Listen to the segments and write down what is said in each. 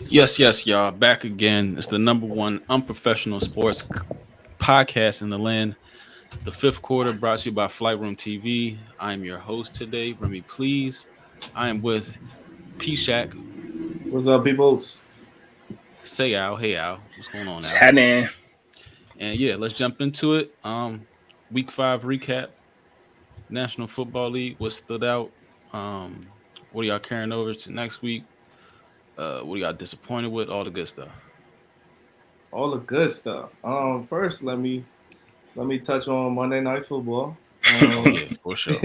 Yes, y'all. Back again. It's the number one unprofessional sports podcast in the land. The fifth quarter brought to you by Flight Room TV. I am your host today, Remy Please. I am with P Shack. What's up, peoples? Say Al. Hey Al. What's going on, What's Al? happening? And yeah, let's jump into it. Week 5 recap. National Football League. What stood out? What are y'all carrying over to next week? What are y'all disappointed with? All the good stuff. All the good stuff. First, let me touch on Monday Night Football. Oh yeah, for sure.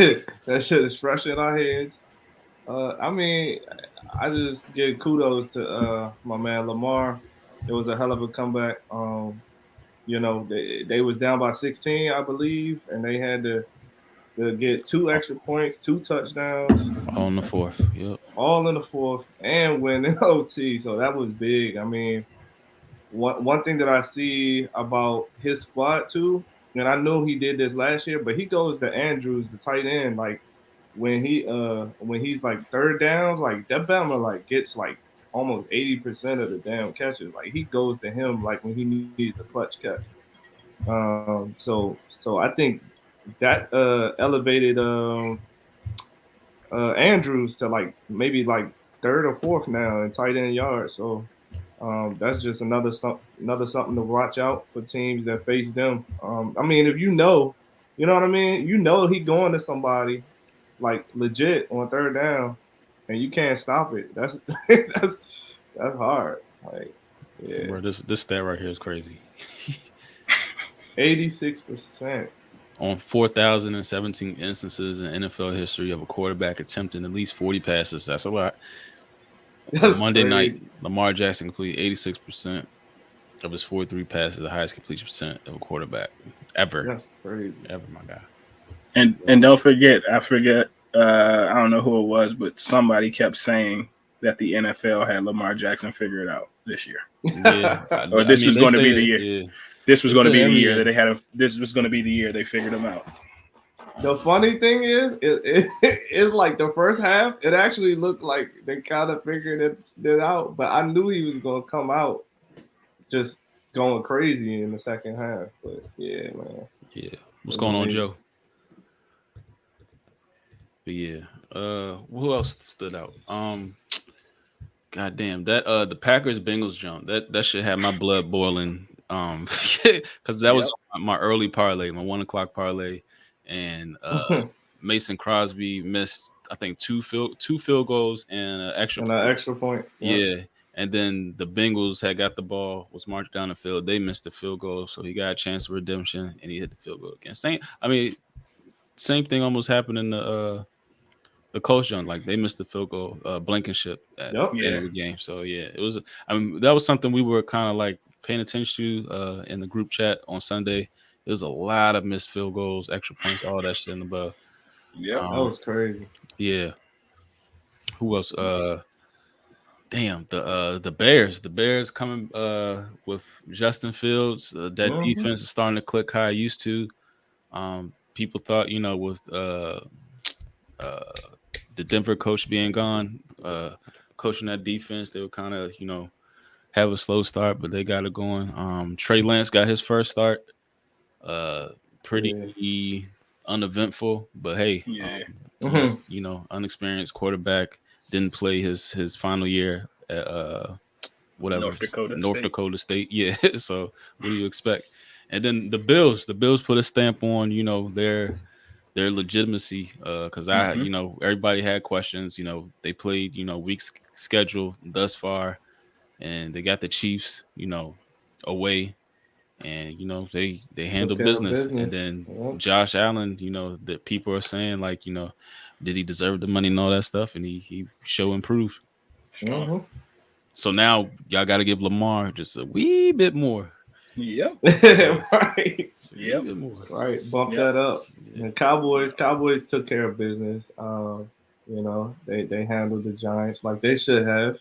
That shit is fresh in our heads. I mean, I just give kudos to my man Lamar. It was a hell of a comeback. They was down by 16, I believe, and they had to get 2 extra points, 2 touchdowns, All in the fourth. Yep. all in the fourth, and win in OT. So that was big. I mean, one thing that I see about his squad too, and I know he did this last year, but he goes to Andrews, the tight end, like when he's like third downs, like that Bama like gets like almost 80% of the damn catches. Like he goes to him like when he needs a clutch catch. So I think that elevated Andrews to like maybe like third or fourth now in tight end yards. So that's just another something to watch out for teams that face them. I mean, if you know what I mean. You know he going to somebody like legit on third down, and you can't stop it. That's that's hard. Like, yeah, Bro, this stat right here is crazy. 86%. On 4,017 instances in NFL history of a quarterback attempting at least 40 passes, that's a lot. That's Monday night, crazy. Lamar Jackson completed 86% of his 43 passes, the highest completion percent of a quarterback ever. That's crazy. Ever, my guy. And don't forget, I don't know who it was, but somebody kept saying that the NFL had Lamar Jackson figured out this year. Yeah. Or this was they going to say be the it, year. yeah. This was It's going to been be the every year year. that they had him. This was going to be the year they figured him out. The funny thing is, it's like the first half, it actually looked like they kind of figured it out. But I knew he was going to come out just going crazy in the second half. But yeah, man. Yeah. What's going on, Joe? But yeah. Who else stood out? God damn, that the Packers Bengals jump. That should have my blood boiling. Because that was my early parlay, my 1 o'clock parlay. And Mason Crosby missed, I think, two field goals and an extra And point. an extra point. Yeah. And then the Bengals had got the ball, was marched down the field. They missed the field goal, so he got a chance of redemption, and he hit the field goal again. Same thing almost happened in the Colts jump. Like they missed the field goal, Blankenship at the end of the game. So yeah, it was. I mean, that was something we were kind of like paying attention to in the group chat on Sunday. It was a lot of missed field goals, extra points, all that shit in the above. Yeah, that was crazy. Yeah. Who else? Damn, the Bears. The Bears coming with Justin Fields. That defense is starting to click how it used to. People thought, with the Denver coach being gone, coaching that defense, they would kind of, have a slow start, but they got it going. Trey Lance got his first start. Pretty uneventful, but hey, he's, unexperienced quarterback. Didn't play his final year at North Dakota State. Yeah. So what do you expect? And then the Bills put a stamp on, their legitimacy. Because everybody had questions. They played, weak schedule thus far, and they got the Chiefs, away. And they handle business. And then Josh Allen, that people are saying like, did he deserve the money and all that stuff? And he show improved. So now y'all got to give Lamar just a wee bit more. Yep. Right. So Yep. Right. Bump Yep. that up. Yeah. And Cowboys took care of business. They handled the Giants like they should have.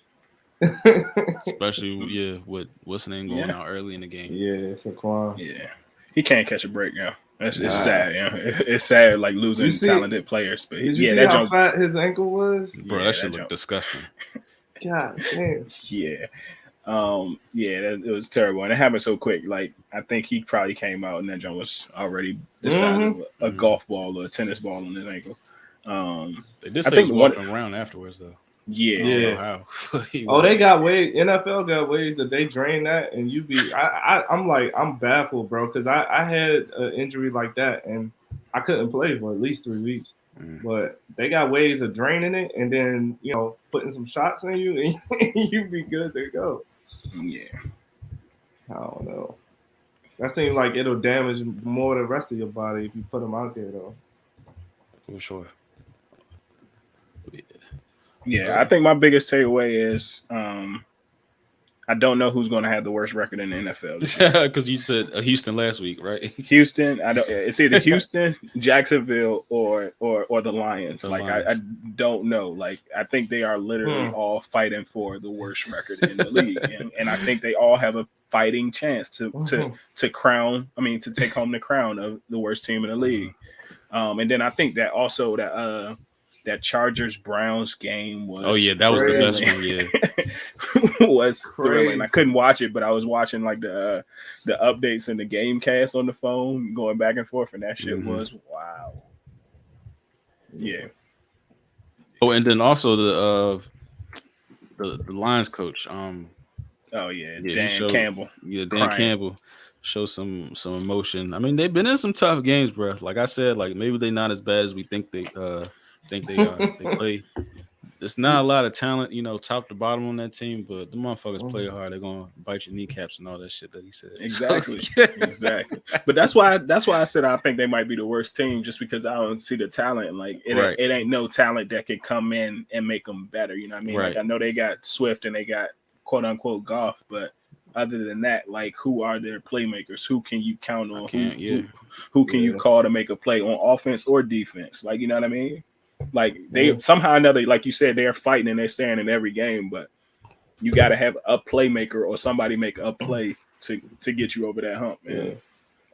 Especially with what's the name going Yeah. out early in the game. Yeah, Saquon. Yeah. He can't catch a break now. It's Nah. sad. Yeah. It's sad, like You losing see? talented players. But Did you yeah, see that how jump. fat his ankle was? Bro, Yeah, that should that look jump. disgusting. God damn. Yeah. It was terrible, and it happened so quick. Like I think he probably came out, and that jump was already the size of a Mhm. golf ball or a tennis ball on his ankle. They did I say he think was the one, walking around afterwards though. I yeah, don't know Yeah. how. He Oh, they was. got ways. NFL got ways that they drain that, and you be. I'm like, I'm baffled, bro, because I had an injury like that, and I couldn't play for at least 3 weeks. Mm. But they got ways of draining it, and then putting some shots in you, and you be good to go. yeah. I don't know. That seems like it'll damage more the rest of your body if you put them out there, though. For sure. Yeah, I think my biggest takeaway is I don't know who's going to have the worst record in the NFL this year. Because you said Houston last week, right? Houston, I don't. It's either Houston, Jacksonville, or the Lions. The I Lions. don't know. Like I think they are literally all fighting for the worst record in the league, and I think they all have a fighting chance to crown. I mean, to take home the crown of the worst team in the league. And then I think that also that Chargers Browns game was Oh yeah, that was the best Crazy. one. Yeah. was thrilling. I Crazy. couldn't watch it, but I was watching like the updates and the game cast on the phone, going back and forth, and that shit Mhm. was wow. Yeah, Oh, and then also the Lions coach. oh yeah, Yeah, he Dan showed. Campbell. Yeah, Dan crying. Campbell showed some emotion. I mean, they've been in some tough games, bro. Like I said, like maybe they're not as bad as we think they are. They play. There's not a lot of talent, top to bottom on that team, but the motherfuckers play hard. They're gonna bite your kneecaps and all that shit that he said. Exactly, So, exactly. But that's why I said I think they might be the worst team, just because I don't see the talent. Like Right. it ain't no talent that could come in and make them better. You know what I mean? Right. Like I know they got Swift and they got quote unquote Goff, but other than that, like who are their playmakers? Who can you count on? Who can you call to make a play on offense or defense? Like you know what I mean? Like they somehow or another, like you said, they're fighting and they're staying in every game, but you got to have a playmaker or somebody make a play to get you over that hump, man. Yeah.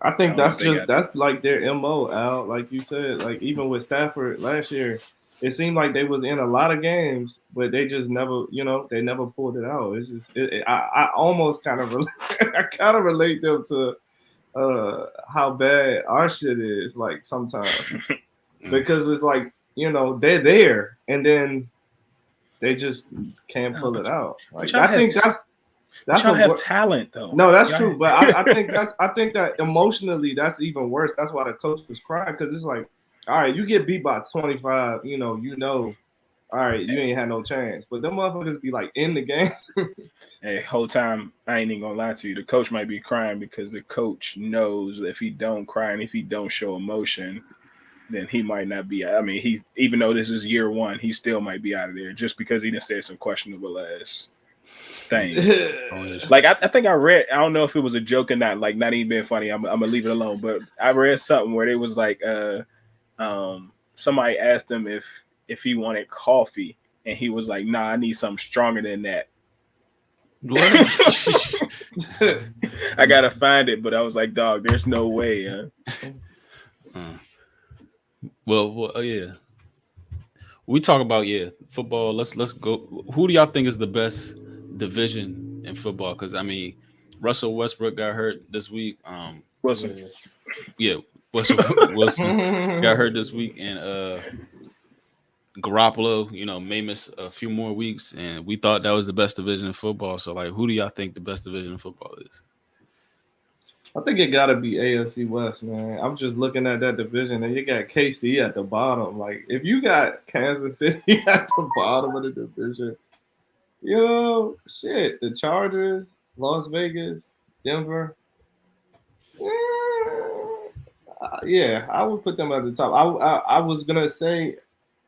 I think that's like their MO, Al. Like you said, like even with Stafford last year, it seemed like they was in a lot of games, but they just never, they never pulled it out. It's just, I almost kind of, I kind of relate them to how bad our shit is, like sometimes, because it's like they're there, and then they just can't pull it out. Like I think that's y'all have talent though. No, that's true, but I think that emotionally that's even worse. That's why the coach was crying, because it's like, all right, you get beat by 25, all right, you ain't had no chance. But them motherfuckers be like in the game. Hey, whole time I ain't even gonna lie to you. The coach might be crying because the coach knows that if he don't cry and if he don't show emotion, then he might not be. I mean, he even though this is year one, he still might be out of there just because he done said some questionable ass things. Like I think I read. I don't know if it was a joke or not. Like not even being funny. I'm gonna leave it alone. But I read something where it was like, somebody asked him if he wanted coffee, and he was like, "Nah, I need something stronger than that." What? I gotta find it, but I was like, "Dog, there's no way." Well, yeah. We talk about football. Let's go. Who do y'all think is the best division in football? Because I mean, Russell Westbrook got hurt this week. Wilson. Yeah, Wilson got hurt this week, and Garoppolo, may miss a few more weeks, and we thought that was the best division in football. So, like, who do y'all think the best division in football is? I think it gotta be AFC West, man. I'm just looking at that division, and you got KC at the bottom. Like, if you got Kansas City at the bottom of the division, shit, the Chargers, Las Vegas, Denver. Yeah, I would put them at the top. I was gonna say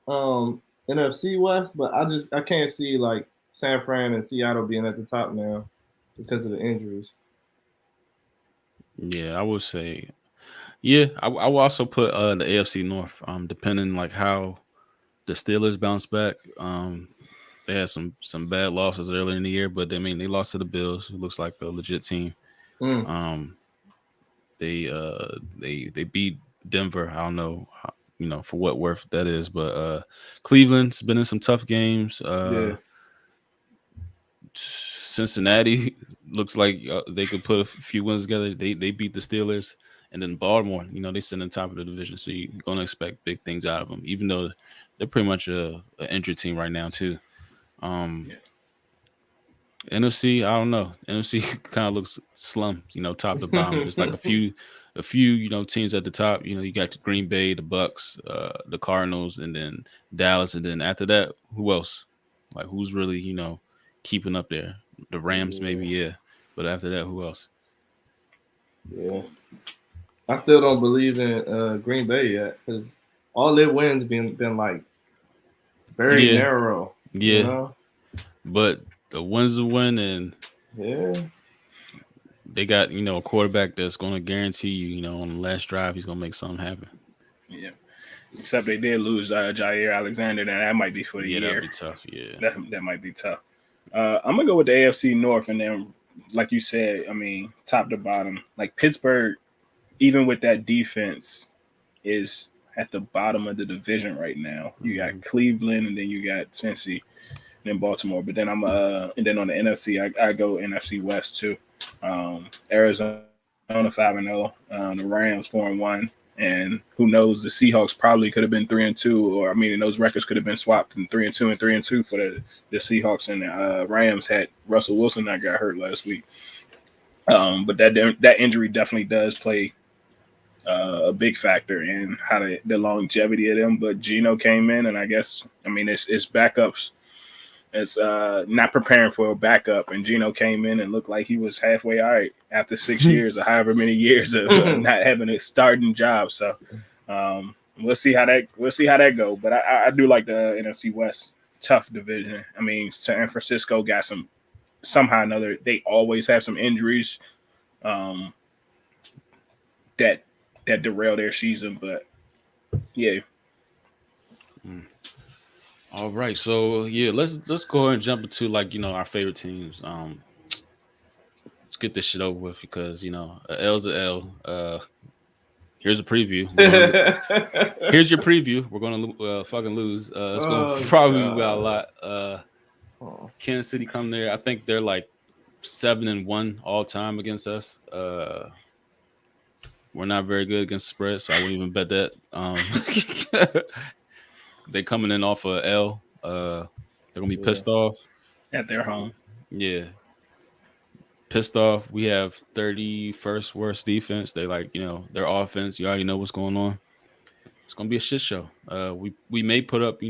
NFC West, but I can't see like San Fran and Seattle being at the top now because of the injuries. Yeah, I would say. Yeah, I will also put the AFC North. Depending like how the Steelers bounce back. They had some bad losses earlier in the year, but I mean they lost to the Bills. It looks like a legit team. Mm, Um, they beat Denver. I don't know, for what worth that is, but Cleveland's been in some tough games. yeah. Cincinnati looks like they could put a few wins together. They beat the Steelers, and then Baltimore. They sit in the top of the division, so you're gonna expect big things out of them. Even though they're pretty much a injured team right now too. Um, Yeah. NFC, I don't know. NFC kind of looks slump, top to bottom. There's like a few, teams at the top. You got the Green Bay, the Bucks, the Cardinals, and then Dallas, and then after that, who else? Like who's really, keeping up there? The Rams, Yeah, maybe, yeah. But after that, who else? yeah. I still don't believe in Green Bay yet because all their wins been like very Yeah, narrow. You yeah. know? But the wins a win, and Yeah. they got a quarterback that's going to guarantee you, on the last drive, he's going to make something happen. Yeah. Except they did lose Jair Alexander, and that might be for the Yeah, that'd year. be tough. Yeah. That might be tough. I'm gonna go with the AFC North, and then, like you said, I mean, top to bottom, like Pittsburgh, even with that defense, is at the bottom of the division right now. You got Cleveland, and then you got Cincy, and then Baltimore. But then and then on the NFC, I go NFC West too. Arizona 5-0, the Rams 4-1. And who knows? The Seahawks probably could have been 3-2, or I mean, those records could have been swapped in 3-2 and 3-2 for the Seahawks and the Rams had Russell Wilson that got hurt last week. But that injury definitely does play a big factor in how the longevity of them. But Gino came in, and I guess I mean it's backups. It's not preparing for a backup, and Gino came in and looked like he was halfway all right after 6 years or however many years of not having a starting job. So we'll see how that go. But I do like the NFC West, tough division. I mean, San Francisco got somehow or another. They always have some injuries um, that derail their season. But yeah, All right, so yeah, let's go ahead and jump into like our favorite teams. Let's get this shit over with because a L's a L. Here's a preview. Here's your preview. We're gonna fucking lose. It's gonna Oh probably be a God. lot. Oh, Kansas City come there. I think they're like 7-1 all time against us. We're not very good against the spread, so I wouldn't even bet that. They coming in off a L. They're gonna be yeah. pissed off. at their home. Yeah, pissed off. We have 31st worst defense. They like their offense. You already know what's going on. It's gonna be a shit show. We may put up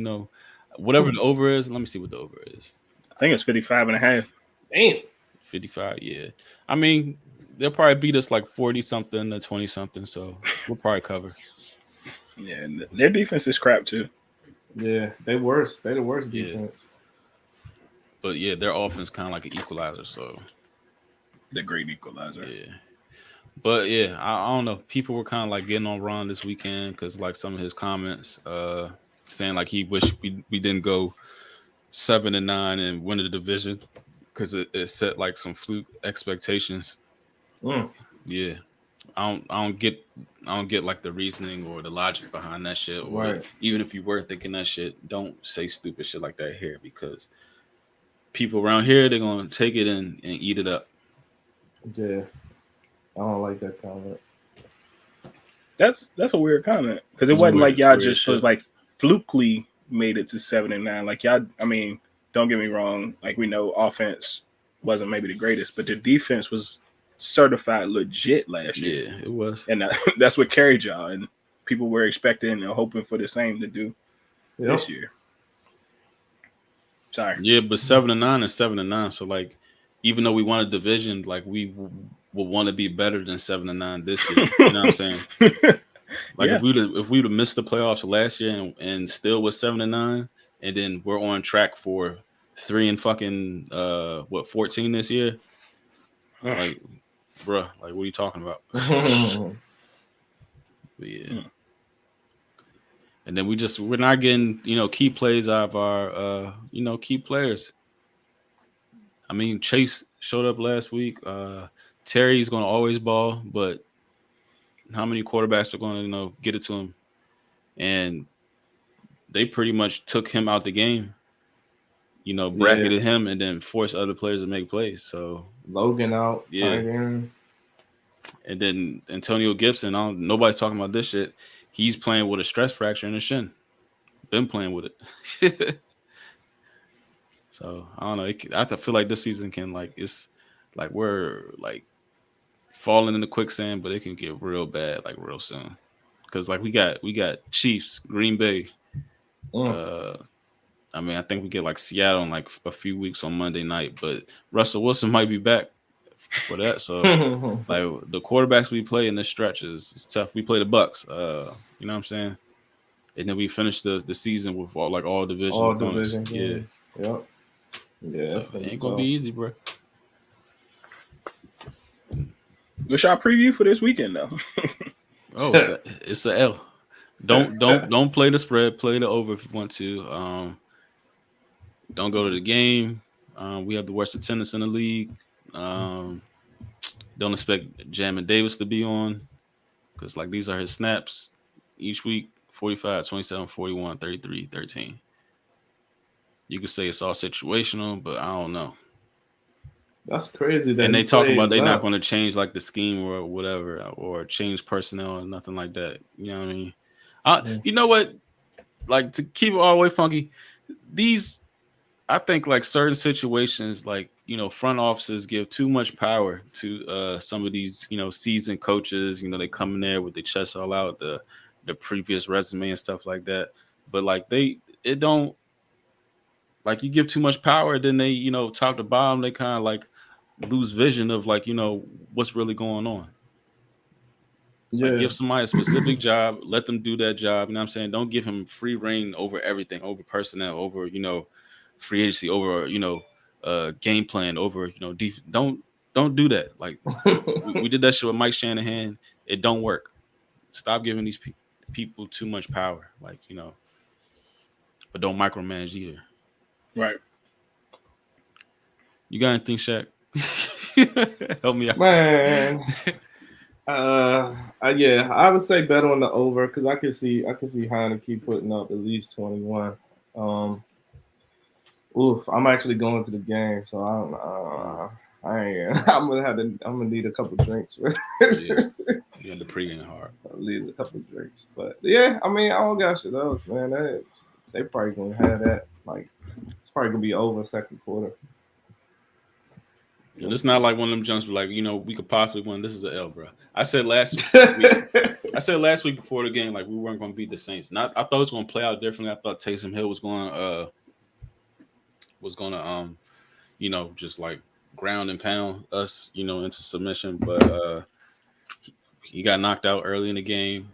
whatever the over is. Let me see what the over is. I think it's 55.5. Damn. 55. Yeah, I mean they'll probably beat us like 40 something to 20 something. So we'll probably cover. Yeah, their defense is crap too. Yeah, they worse. They the worst Yeah. defense. But yeah, their offense kind of like an equalizer. So The great equalizer. yeah. But yeah, I don't know. People were kind of like getting on Ron this weekend because like some of his comments, saying like he wished we didn't go 7-9 and win the division because it set like some fluke expectations. Mm. Yeah, I don't get like the reasoning or the logic behind that shit. Or Right. even if you were thinking that shit, don't say stupid shit like that here because people around here they're gonna take it and eat it up. Yeah. I don't like that comment. That's a weird comment because it It's wasn't like y'all weird just shit. like flukely made it to 7-9. Like y'all, I mean, don't get me wrong. Like we know offense wasn't maybe the greatest, but the defense was certified legit last year, Yeah, it was. and that's what carried y'all. And people were expecting and hoping for the same to do Yep. this year. Sorry. Yeah, but 7-9 is 7-9. So like, even though we won a division, like we will want to be better than 7-9 this year. You know what I'm saying? Like Yeah. if we'd have missed the playoffs last year and still was 7-9, and then we're on track for 3 and fucking 14 this year. Like bruh, like what are you talking about? But yeah. And then we're not getting, key plays out of our key players. I mean, Chase showed up last week. Terry's gonna always ball, but how many quarterbacks are gonna, get it to him? And they pretty much took him out the game, Yeah, bracketed him and then forced other players to make plays. So Logan out, yeah. Tyron. And then Antonio Gibson, nobody's talking about this shit. He's playing with a stress fracture in his shin. Been playing with it. So I don't know. I feel like this season can it's like we're like falling in the quicksand, but it can get real bad like real soon. Because like we got Chiefs, Green Bay. I mean, I think we get like Seattle in like a few weeks on Monday night, but Russell Wilson might be back for that. So like the quarterbacks we play in this stretch is tough. We play the Bucks. You know what I'm saying? And then we finish the season with all division All opponents. division Yeah. games. Yep. Yeah, So that's it ain't gonna be easy, bro. What's our preview for this weekend, though? Oh, it's a L. Don't play the spread. Play the over if you want to. Don't go to the game. We have the worst attendance in the league. Don't expect Jamin Davis to be on because like these are his snaps each week: 45, 27, 41, 33, 13. You could say it's all situational, but I don't know. That's crazy. That And he they talk played about they're not left. going to change like the scheme or whatever, or change personnel or nothing like that. You know what I mean? You know what? Like to keep it all the way funky, these I think like certain situations, like front offices give too much power to some of these seasoned coaches. They come in there with their chest all out, the previous resume and stuff like that. But like it don't like you give too much power, then they top to bottom they kind of like lose vision of like what's really going on. Like Yeah. give somebody a specific job, let them do that job. You know what I'm saying? Don't give him free reign over everything, over personnel, over free agency, over game plan, over don't do that. Like we did that shit with Mike Shanahan. It don't work. Stop giving these people too much power. Like but don't micromanage either. Right. You got anything, Shaq? Help me out, Man. Yeah, I would say bet on the over because I can see Heineken keep putting up at least 21. Um, I'm actually going to the game, so I don't. I ain't. I'm gonna need a couple drinks. Yeah, you had the pregame hard. I'll need a couple drinks, but yeah, I mean, I don't got shit else, man. They probably gonna have that. Like, it's probably gonna be over second quarter. And it's not like one of them jumps where like, we could possibly win. This is an L, bro. I said last week before the game, like we weren't going to beat the Saints. Not I thought it was going to play out differently. I thought Taysom Hill was going to just like ground and pound us, into submission, but he got knocked out early in the game.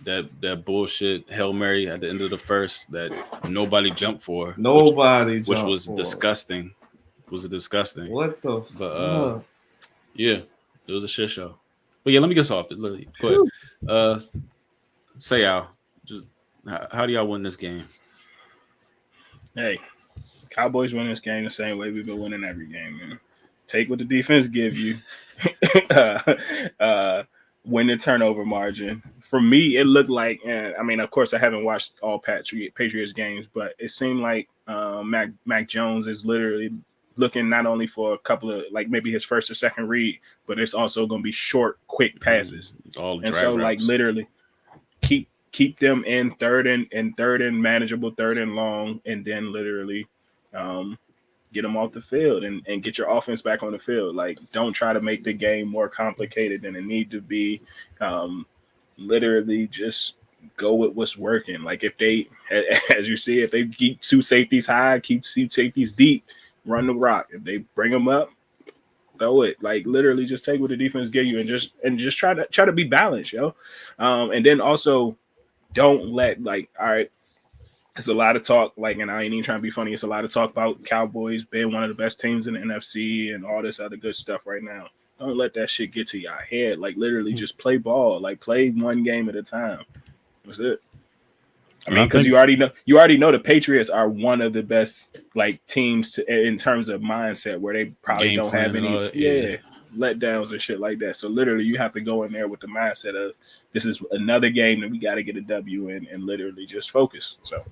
That bullshit Hail Mary at the end of the first that nobody jumped for. Which was disgusting. Was disgusting. What the? But yeah, it was a shit show. But yeah, let me get off it. Go ahead. Say Al, just how do y'all win this game? Hey, Cowboys win this game the same way we've been winning every game, man. Take what the defense give you. Win the turnover margin. For me, it looked like, I mean, of course, I haven't watched all Patriots games, but it seemed like Mac Jones is literally looking not only for a couple of like maybe his first or second read, but it's also going to be short, quick passes. And so routes. Like literally keep them in third and manageable, third and long, and then literally get them off the field and get your offense back on the field. Like don't try to make the game more complicated than it need to be. Literally just go with what's working. Like if they, as you see, if they keep two safeties high, keep two safeties deep, run the rock. If they bring them up, throw it. Like literally, just take what the defense give you and just try to be balanced, yo. And then also don't let like all right. It's a lot of talk, like, and I ain't even trying to be funny. It's a lot of talk about Cowboys being one of the best teams in the NFC and all this other good stuff right now. Don't let that shit get to your head. Like literally, just play ball. Like play one game at a time. That's it. I And I mean, because think you already know the Patriots are one of the best like teams to in terms of mindset where they probably game don't have plan and all any that. Yeah. letdowns and shit like that. So literally, you have to go in there with the mindset of this is another game that we got to get a W in and literally just focus. So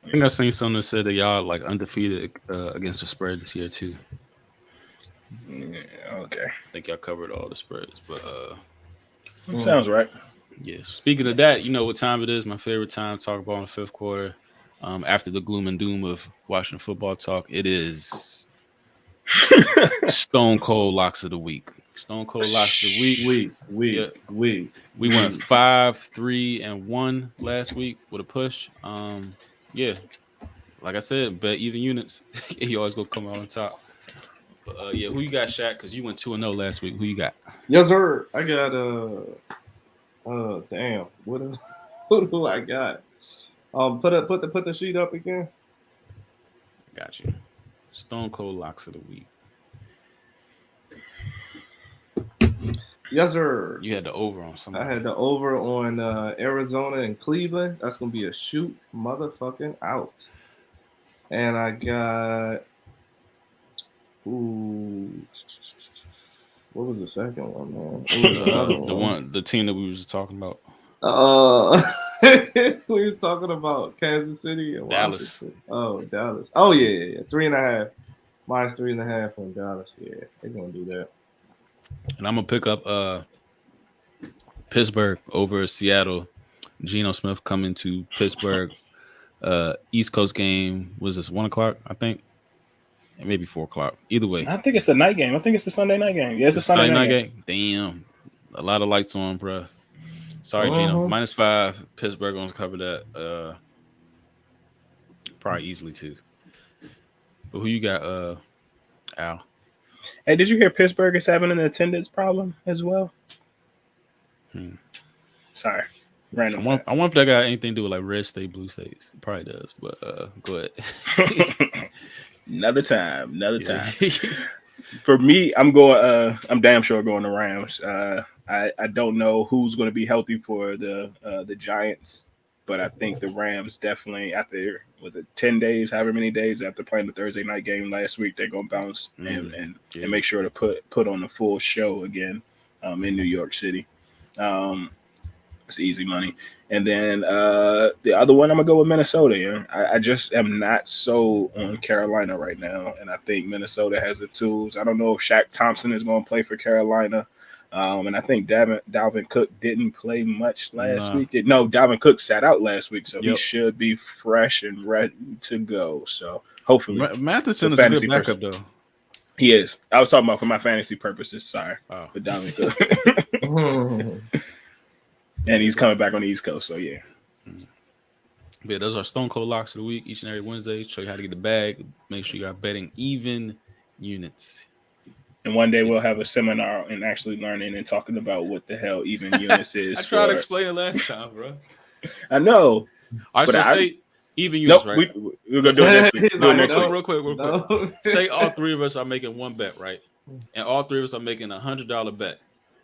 I think I seen something that said that y'all like undefeated against the spread this year too. yeah, okay, I think y'all covered all the spreads, but sounds right. yeah. So speaking of that, you know what time it is. My favorite time to talk about in the fifth quarter. After the gloom and doom of Washington football talk, it is Stone Cold Locks of the Week. Stone Cold Locks of the Week. Yeah, we went 5-3-1 last week with a push. Yeah, like I said, bet even units. You always gonna come out on top. But yeah, who you got, Shaq? Because you went 2-0 last week. Who you got? Yes, sir. I got damn. Who do I got? Put the sheet up again. Got you. Stone Cold Locks of the Week. Yes, sir. You had the over on I somebody. had the over on Arizona and Cleveland. That's gonna be a shoot motherfucking out. And I got what was the second one, man? It was another one. The team that we was talking about. Uh, we was talking about Kansas City and Dallas. Washington. Oh, Dallas. Oh yeah. 3.5. Minus 3.5 from Dallas. Yeah, they're gonna do that. And I'm gonna pick up Pittsburgh over Seattle. Geno Smith coming to Pittsburgh. East Coast game was this 1:00, I think, and maybe 4:00. Either way, I think it's a night game. I think it's a Sunday night game. Yeah, it's a Sunday night game. Damn, a lot of lights on, bro. Sorry, Gino. Uh-huh. -5. Pittsburgh gonna cover that. Probably easily too. But who you got, Al? Hey, did you hear Pittsburgh is having an attendance problem as well? Sorry, random. I wonder if that got anything to do with like red state, blue states. It probably does, but go ahead. Another time. For me, I'm going. I'm damn sure going to Rams. I don't know who's going to be healthy for the Giants, but I think the Rams definitely after 10 days, however many days after playing the Thursday night game last week, they're going to bounce and make sure to put on a full show again in New York City. It's easy money. And then the other one, I'm gonna go with Minnesota. Yeah, I just am not so on Carolina right now, and I think Minnesota has the tools. I don't know if Shaq Thompson is going to play for Carolina, and I think Dalvin Cook didn't play much last week. No, Dalvin Cook sat out last week, so he should be fresh and ready to go. So hopefully, Matheson is a good backup though. He is. I was talking about for my fantasy purposes. Sorry, for Dalvin Cook. And he's coming back on the East Coast, so yeah. Yeah, those are Stone Cold Locks of the Week. Each and every Wednesday, show you how to get the bag. Make sure you are betting even units. And one day we'll have a seminar and actually learning and talking about what the hell even units is. I tried to explain it last time, bro. I know. All right, so say even units, nope, right? We're going to do it next week. Do it next week. Real quick. Say all three of us are making one bet, right? And all three of us are making $100 bet.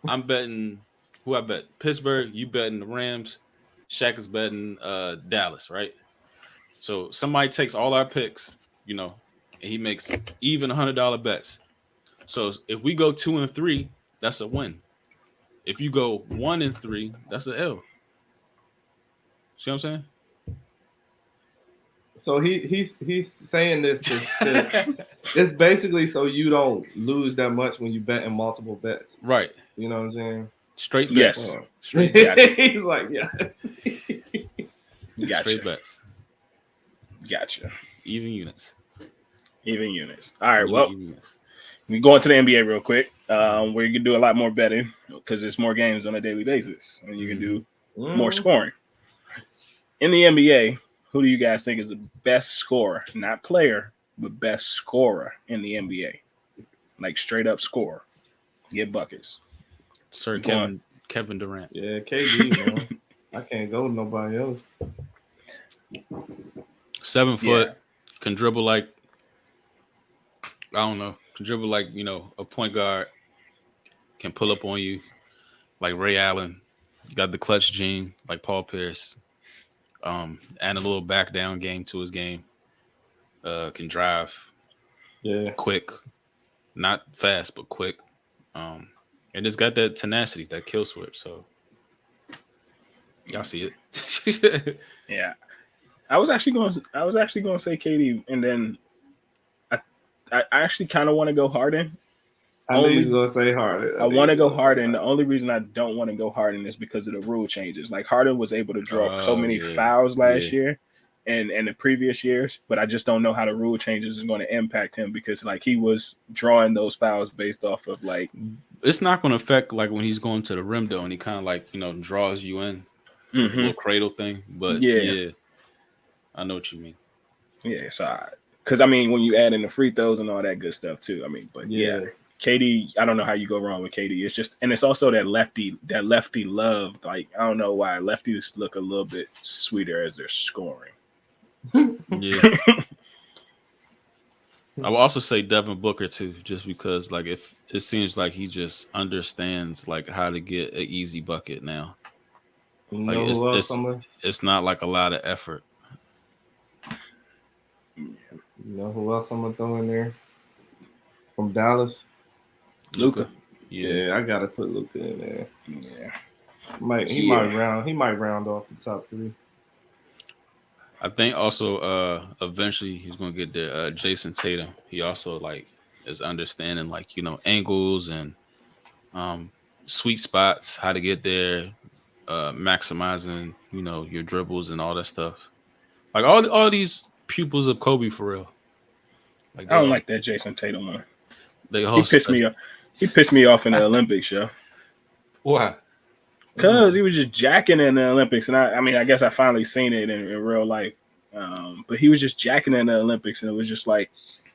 I'm betting... Who I bet? Pittsburgh. You betting the Rams. Shaq is betting Dallas, right? So somebody takes all our picks, and he makes even $100 bets. So if we go 2-3, that's a win. If you go 1-3, that's an L. See what I'm saying? So he's saying this it's basically so you don't lose that much when you bet in multiple bets. Right. You know what I'm saying? Straight bets. Yes. Straight bets. He's like, yes. Gotcha. Straight bets. Gotcha. Even units. All right. Well, we go into the NBA real quick. Where you can do a lot more betting because there's more games on a daily basis, and you can do more scoring. In the NBA, who do you guys think is the best scorer, not player, but best scorer in the NBA? Like straight up score, get buckets. Sir Kevin Durant. Yeah, KD, man. I can't go with nobody else. 7 foot, can dribble like, I don't know, a point guard. can pull up on you like Ray Allen. You got the clutch gene like Paul Pierce. And a little back down game to his game. Can drive Yeah. quick, not fast but quick. And it's got that tenacity, that kill switch. So y'all see it. Yeah. I was actually going to say KD, and then I actually kind of want to go Harden. I knew he was gonna say Harden. I want to go Harden. The only reason I don't want to go Harden is because of the rule changes. Like Harden was able to draw so many fouls last year and the previous years, but I just don't know how the rule changes is going to impact him because like he was drawing those fouls based off of like it's not going to affect like when he's going to the rim though, and he kind of like draws you in, little cradle thing. But yeah, I know what you mean. Yeah, it's all right. Because I mean, when you add in the free throws and all that good stuff too. I mean, but yeah. KD, I don't know how you go wrong with KD. It's just, and it's also that lefty love. Like, I don't know why lefties look a little bit sweeter as they're scoring. Yeah. I will also say Devin Booker too, just because like if it seems like he just understands like how to get an easy bucket now. Like it's not like a lot of effort. You know who else I'm gonna throw in there from Dallas? Luka. Yeah, I gotta put Luka in there. Yeah, he might round off the top 3. I think also eventually he's gonna get the Jason Tatum. He also like is understanding like angles and sweet spots, how to get there, maximizing your dribbles and all that stuff. Like all these pupils of Kobe for real. Like I don't like that Jason Tatum one. He pissed me off. He pissed me off in the Olympics, yo. Why? Because he was just jacking in the Olympics, and I mean, I guess I finally seen it in real life. But he was just jacking in the Olympics, and it was just like,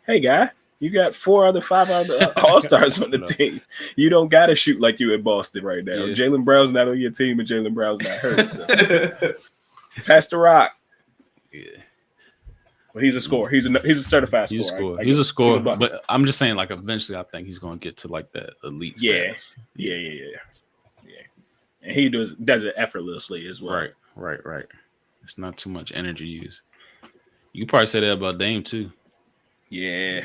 hey, guy, you got 5 other All-Stars on the team. You don't got to shoot like you in Boston right now. Yeah. Jaylen Brown's not on your team, and Jaylen Brown's not hurt. So. Pass the rock. Yeah. Well, he's a scorer. He's a certified scorer. He's a scorer. But I'm just saying, like, eventually, I think he's going to get to like that elite status. Yeah. And he does it effortlessly as well. Right. It's not too much energy used. You can probably say that about Dame too. Yeah.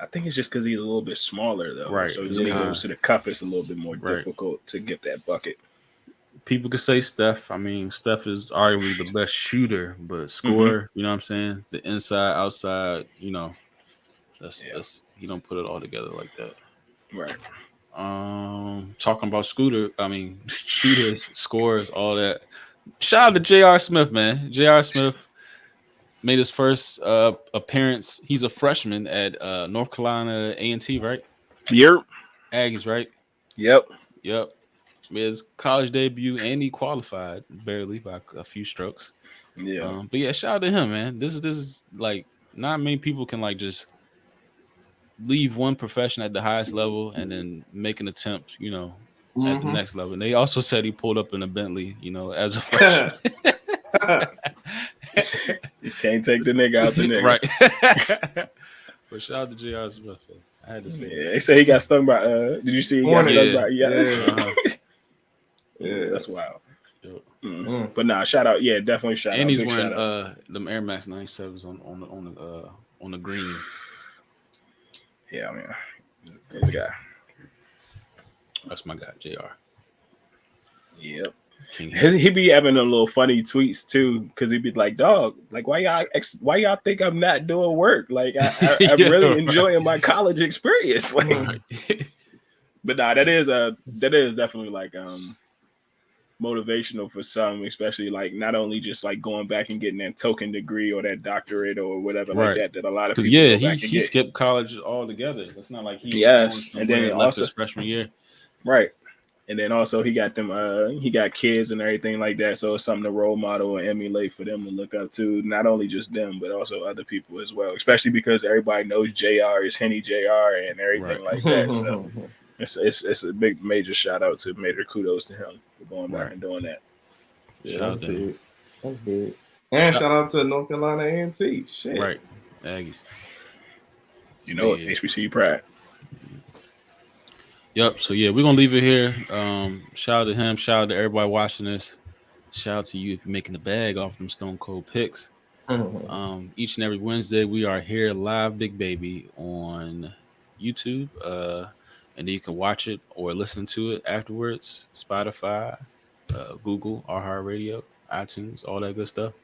I think it's just because he's a little bit smaller though. Right. So when he goes to the cup, it's a little bit more difficult to get that bucket. People could say Steph. I mean, Steph is arguably the best shooter, but scorer, you know what I'm saying? The inside, outside, that's he don't put it all together like that. Right. Talking about shooters, scores, all that. Shout out to J.R. Smith, man. J.R. Smith made his first appearance. He's a freshman at North Carolina A&T, right? Yep. Aggies, right? Yep. Made his college debut, and he qualified barely by a few strokes. Yeah. But yeah, shout out to him, man. This is like not many people can like just leave one profession at the highest level and then make an attempt, at the next level. And they also said he pulled up in a Bentley, as a freshman. You can't take the nigga out the nigga. Right. But shout out to J.R. Smith. I had to say that. They say he got stung by did you see he got stung by Yeah, that's wild. Yep. But nah, shout out, definitely shout out. And he's wearing them Air Max 97s on the green. Yeah, man. Good guy. That's my guy, JR. Yep. He be having a little funny tweets too, because he'd be like, "Dog, like why y'all think I'm not doing work? Like I'm really enjoying my college experience." Like, but nah, that is definitely like motivational for some, especially like not only just like going back and getting that token degree or that doctorate or whatever like that a lot of people he skipped college altogether. It's not like he and then left his freshman year, right? And then also he got he got kids and everything like that, so it's something to role model and emulate for them to look up to. Not only just them, but also other people as well. Especially because everybody knows JR is Henny JR and everything like that. So it's a big major shout out to major kudos to him for going back and doing that. Yeah, that's big. That's big. And shout out to North Carolina A&T. Shit. Right. Aggies. HBCU pride. Yep. So yeah, we're gonna leave it here. Shout out to him. Shout out to everybody watching this. Shout out to you if you're making the bag off them Stone Cold picks. Each and every Wednesday we are here live, Big Baby, on YouTube. And then you can watch it or listen to it afterwards. Spotify, Google, Radio, iTunes, all that good stuff.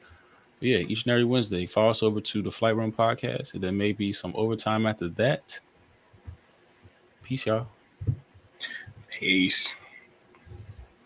But yeah, each and every Wednesday, follow us over to the Flight Room Podcast, and then maybe some overtime after that. Peace, y'all. Peace.